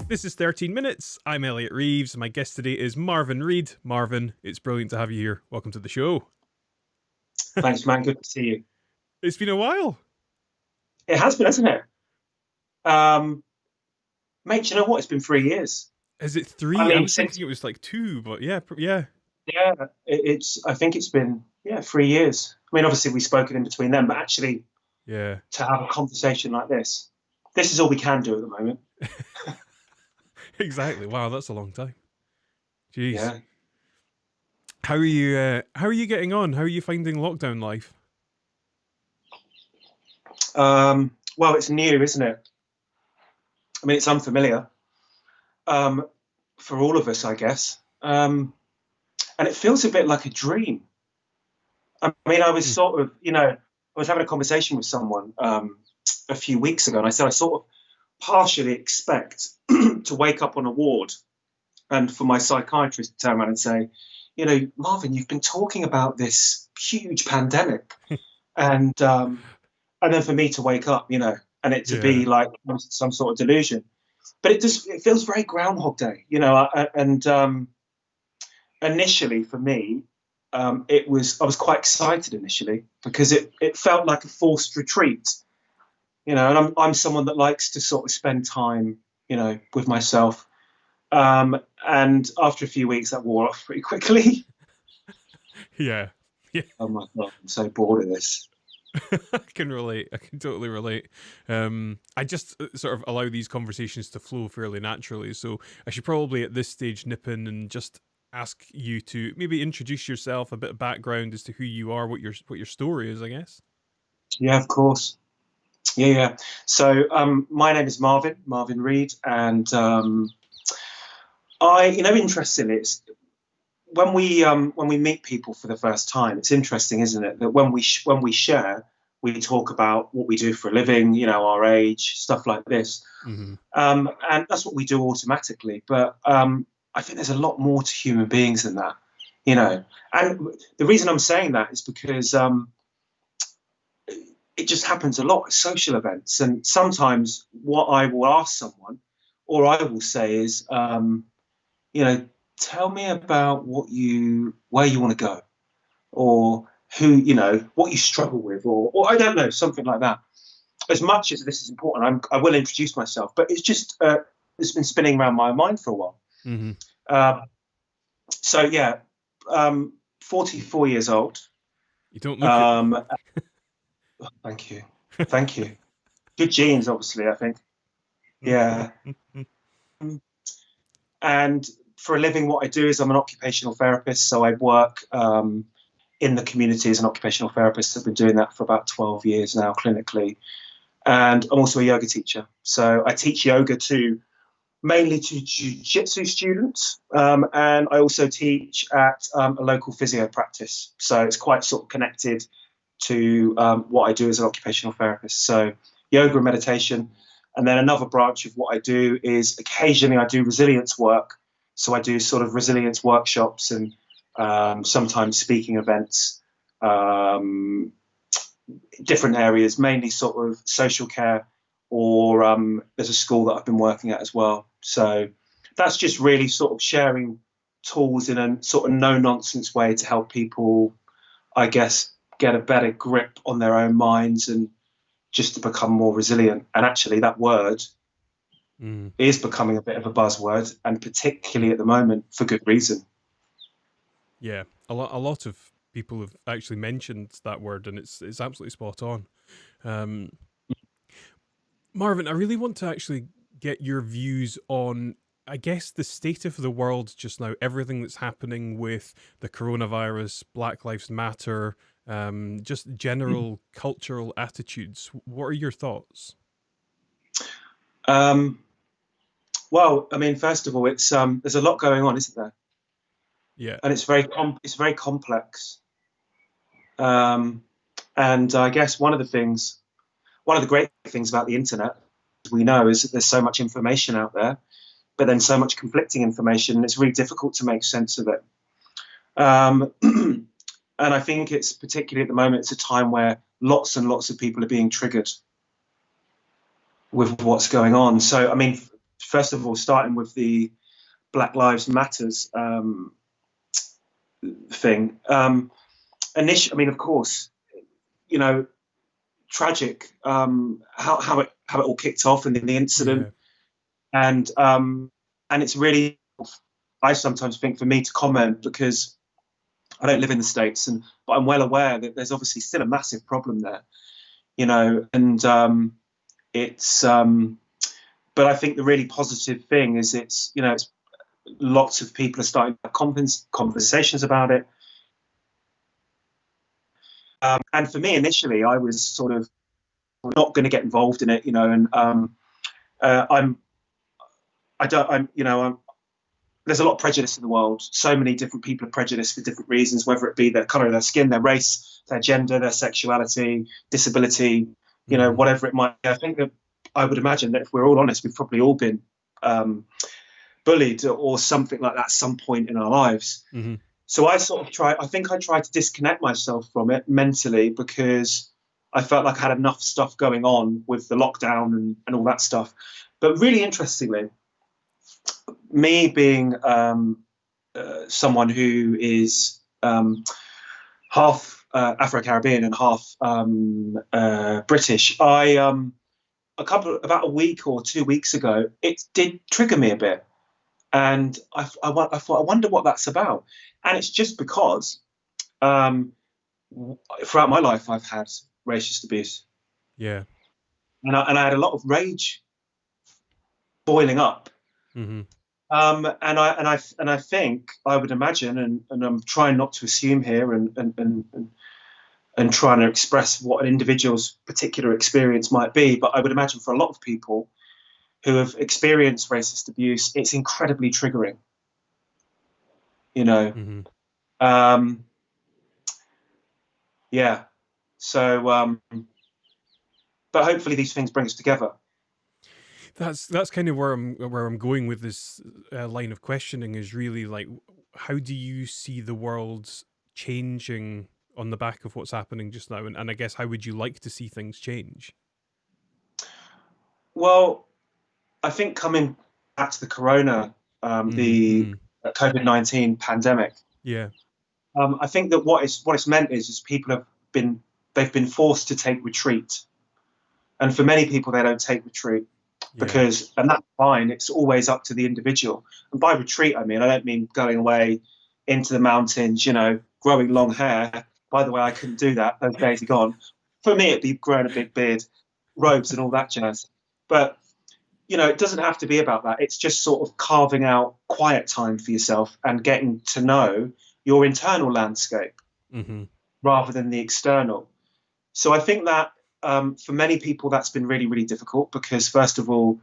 This is 13 Minutes. I'm Elliot Reeves. My guest today is Marvin Reid. Marvin, it's brilliant to have you here. Welcome to the show. Thanks, man. Good to see you. It's been a while. It has been, hasn't it? Um, Mate, do you know what? It's been 3 years. Is it I three? I mean, was since thinking it was like two, but yeah. yeah, it's. I think it's been 3 years. I mean, obviously we've spoken in between them, but actually Yeah. to have a conversation like this is all we can do at the moment. Exactly. Wow, that's a long time. Jeez. Yeah. How are you getting on? How are you finding lockdown life? Well, it's new, isn't it? I mean, it's unfamiliar um, for all of us, I guess, and it feels a bit like a dream. I mean, I was Hmm. sort of, I was having a conversation with someone a few weeks ago, and I said I sort of partially expect to wake up on a ward and for my psychiatrist to turn around and say, Marvin, you've been talking about this huge pandemic, and then for me to wake up, and it to Yeah. be like some sort of delusion. But it feels very Groundhog Day, and initially for me, I was quite excited initially because it felt like a forced retreat, and I'm someone that likes to sort of spend time, with myself. And after a few weeks, that wore off pretty quickly. Yeah. Yeah. Oh my god, I'm so bored of this. I can relate. I can totally relate. I just sort of allow these conversations to flow fairly naturally. So I should probably at this stage nip in and just ask you to maybe introduce yourself, a bit of background as to who you are, what your story is, I guess. Yeah, of course. Yeah, yeah. So my name is Marvin Reid, and interestingly, it's when we meet people for the first time, it's interesting, isn't it, that when we share, we talk about what we do for a living, our age, stuff like this, Hmm. and that's what we do automatically. But I think there's a lot more to human beings than that, you know. And the reason I'm saying that is because it just happens a lot at social events, and sometimes what I will ask someone, or I will say, is, you know, tell me about where you want to go, or who, what you struggle with, or I don't know, something like that. As much as this is important, I will introduce myself, but it's been spinning around my mind for a while. Hmm. Um, so yeah, 44 years old. You don't look it. Um, Thank you, thank you. Good genes, obviously, I think. Yeah. And for a living, what I do is I'm an occupational therapist. So I work in the community as an occupational therapist. I've been doing that for about 12 years now, clinically. And I'm also a yoga teacher. So I teach yoga mainly to jiu-jitsu students. And I also teach at a local physio practice. So it's quite sort of connected to what I do as an occupational therapist. So yoga and meditation. And then another branch of what I do is occasionally I do resilience work. So I do sort of resilience workshops and sometimes speaking events, um, different areas, mainly sort of social care, or there's a school that I've been working at as well. So that's just really sort of sharing tools in a sort of no nonsense way to help people, I guess, get a better grip on their own minds and just to become more resilient. And actually, that word Mm. is becoming a bit of a buzzword, and particularly at the moment for good reason. Yeah, a lot of people have actually mentioned that word, and it's absolutely spot on. Um, Marvin, I really want to actually get your views on, I guess, the state of the world just now, everything that's happening with the coronavirus, Black Lives Matter, just general cultural attitudes. What are your thoughts? Um, well, I mean, first of all, it's there's a lot going on, isn't there? Yeah. And it's very complex. Um, and I guess one of the great things about the internet, we know, is that there's so much information out there, but then so much conflicting information, and it's really difficult to make sense of it. Um, and I think it's particularly at the moment, it's a time where lots and lots of people are being triggered with what's going on. So, I mean, first of all, starting with the Black Lives Matters thing. Initially, I mean, of course, you know, tragic how it all kicked off and the Yeah. incident, and it's really, I sometimes think, for me to comment because I don't live in the States, but I'm well aware that there's obviously still a massive problem there, and it's but I think the really positive thing is it's lots of people are starting to have conversations about it. And for me, initially, I was sort of not going to get involved in it, and I'm, I don't, there's a lot of prejudice in the world. So many different people are prejudiced for different reasons, whether it be the color of their skin, their race, their gender, their sexuality, disability, whatever it might be. I think that I would imagine that if we're all honest, we've probably all been bullied or something like that at some point in our lives. Mm-hmm. So I tried to disconnect myself from it mentally because I felt like I had enough stuff going on with the lockdown and all that stuff. But really interestingly, me being someone who is half Afro-Caribbean and half British, about a week or 2 weeks ago, it did trigger me a bit. And I thought, I wonder what that's about. And it's just because throughout my life, I've had racist abuse. Yeah. And I had a lot of rage boiling up. Mm-hmm. And I think I would imagine, and I'm trying not to assume here, and trying to express what an individual's particular experience might be, but I would imagine for a lot of people who have experienced racist abuse, it's incredibly triggering. Mm-hmm. Yeah. So, but hopefully these things bring us together. That's kind of where I'm going with this line of questioning, is really like, how do you see the world changing on the back of what's happening just now, and I guess how would you like to see things change? Well, I think coming back to the the COVID-19 pandemic, Yeah. I think that what it's meant is people they've been forced to take retreat, and for many people they don't take retreat because, and that's fine. It's always up to the individual. And by retreat, I don't mean going away into the mountains, growing long hair. By the way, I couldn't do that. Those days are gone. For me, it'd be growing a big beard, robes, and all that jazz. But it doesn't have to be about that. It's just sort of carving out quiet time for yourself and getting to know your internal landscape rather than the external. So I think that for many people, that's been really, really difficult because, first of all,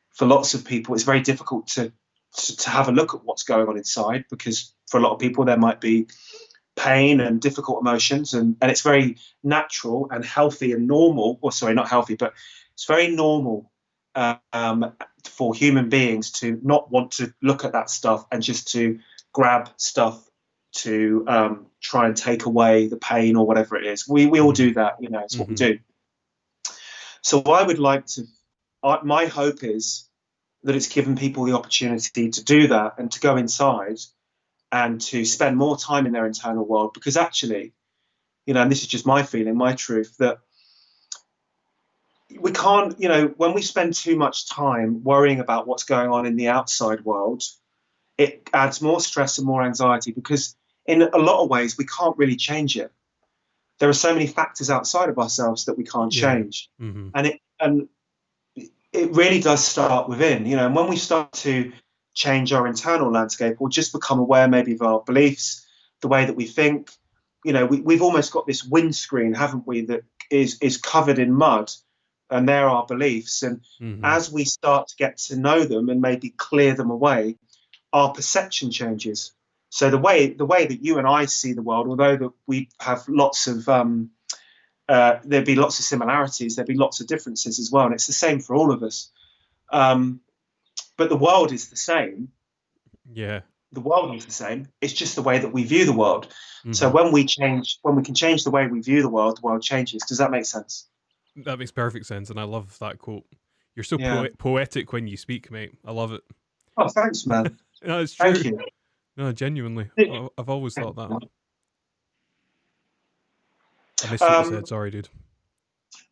for lots of people, it's very difficult to have a look at what's going on inside, because for a lot of people, there might be pain and difficult emotions, and it's very natural and healthy and normal, or sorry, not healthy, but it's very normal for human beings to not want to look at that stuff and just to grab stuff to try and take away the pain or whatever it is. We all do that, it's what we do. So I would like to, my hope is that it's given people the opportunity to do that and to go inside and to spend more time in their internal world, because actually, and this is just my feeling, my truth, that we can't, when we spend too much time worrying about what's going on in the outside world, it adds more stress and more anxiety, because in a lot of ways we can't really change it. There are so many factors outside of ourselves that we can't change. And it really does start within, and when we start to change our internal landscape or just become aware maybe of our beliefs, the way that we think, we've almost got this windscreen, haven't we, that is covered in mud, and they're our beliefs. And as we start to get to know them and maybe clear them away, our perception changes. So the way that you and I see the world, although that we have lots of there'd be lots of similarities, there'd be lots of differences as well, and it's the same for all of us. But the world is the same. Yeah. The world is the same. It's just the way that we view the world. So when we can change the way we view the world changes. Does that make sense? That makes perfect sense, and I love that quote. You're so Yeah. poetic when you speak, mate. I love it. Oh, thanks, man. No, it's Thank true. you. No, genuinely. I've always thought that. I missed what you Um, said. Sorry, dude.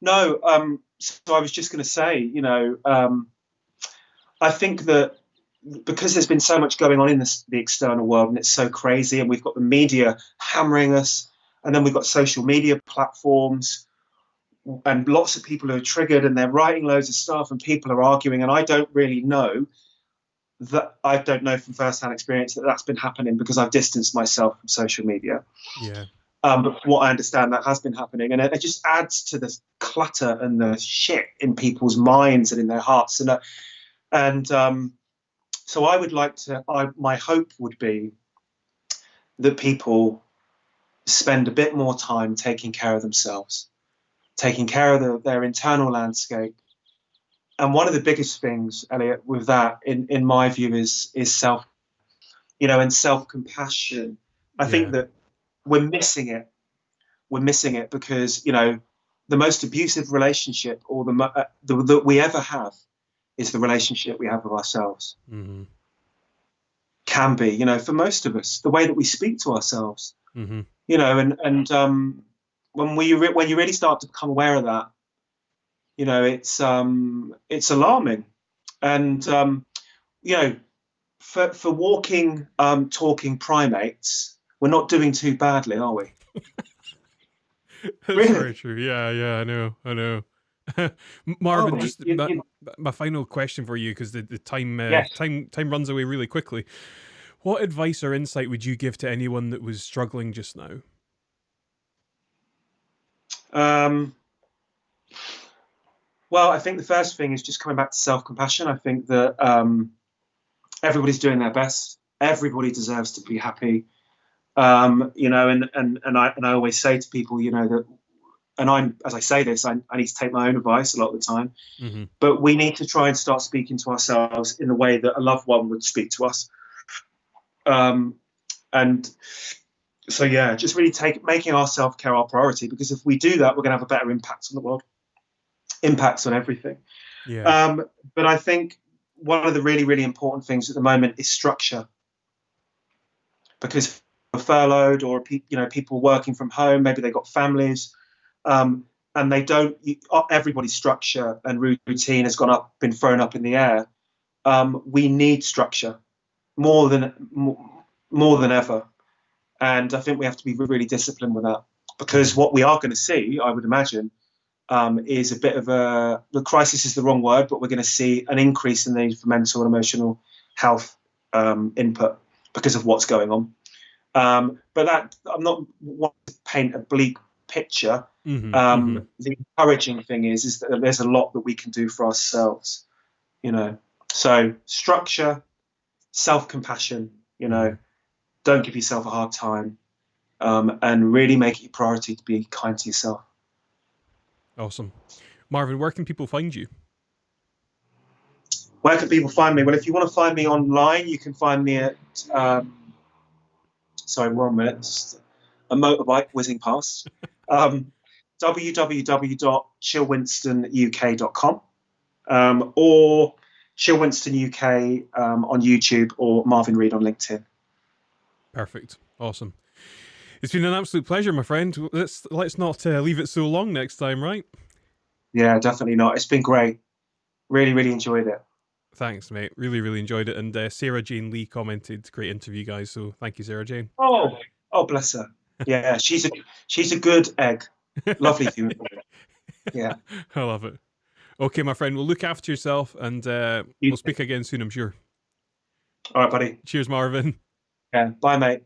no, so I was just going to say, I think that because there's been so much going on in the external world and it's so crazy, and we've got the media hammering us, and then we've got social media platforms, and lots of people are triggered and they're writing loads of stuff and people are arguing, and I don't know from first-hand experience that that's been happening because I've distanced myself from social media. Yeah. But from what I understand, that has been happening, and it just adds to the clutter and the shit in people's minds and in their hearts. And so I would like to. My hope would be that people spend a bit more time taking care of themselves, taking care of their internal landscape. And one of the biggest things, Elliot, with that, in my view, is self, and self compassion. I think Yeah. that we're missing it. We're missing it because the most abusive relationship or that we ever have is the relationship we have with ourselves. Mm-hmm. Can be, for most of us, the way that we speak to ourselves. Mm-hmm. And when you really start to become aware of that, it's alarming. And for walking, talking primates, we're not doing too badly, are we? That's Really? very true. Yeah, yeah, I know. Oh, Marvin, just my final question for you, because the yes. time runs away really quickly. What advice or insight would you give to anyone that was struggling just now? Well, I think the first thing is just coming back to self-compassion. I think that everybody's doing their best. Everybody deserves to be happy. And I always say to people, that, and as I say this, I need to take my own advice a lot of the time, Mm-hmm. but we need to try and start speaking to ourselves in the way that a loved one would speak to us. And so, yeah, just really making our self-care our priority, because if we do that, we're going to have a better impact on the world, impacts on everything. Yeah. But I think one of the really, really important things at the moment is structure, because furloughed or people working from home, maybe they've got families, and they don't. Everybody's structure and routine has been thrown up in the air. We need structure more than ever, and I think we have to be really disciplined with that, because what we are going to see, I would imagine, is a bit of the crisis is the wrong word, but we're going to see an increase in the need for mental and emotional health input because of what's going on. But that, I'm not wanting to paint a bleak picture. Mm-hmm. Mm-hmm. The encouraging thing is that there's a lot that we can do for ourselves, So structure, self-compassion, Mm-hmm. don't give yourself a hard time, and really make it your priority to be kind to yourself. Awesome. Marvin, where can people find you? Where can people find me? Well, if you want to find me online, you can find me at sorry, 1 minute. Just a motorbike whizzing past. www.chillwinstonuk.com, or Chill Winston UK on YouTube, or Marvin Reid on LinkedIn. Perfect. Awesome. It's been an absolute pleasure, my friend. Let's not leave it so long next time, right? Yeah, definitely not. It's been great. Really, really enjoyed it. Thanks, mate. Really, really enjoyed it. And Sarah Jane Lee commented, "Great interview, guys." So thank you, Sarah Jane. Oh, bless her. Yeah, she's a good egg. Lovely human being. Yeah. I love it. Okay, my friend. Well, look after yourself, and we'll speak again soon, I'm sure. All right, buddy. Cheers, Marvin. Yeah. Bye, mate.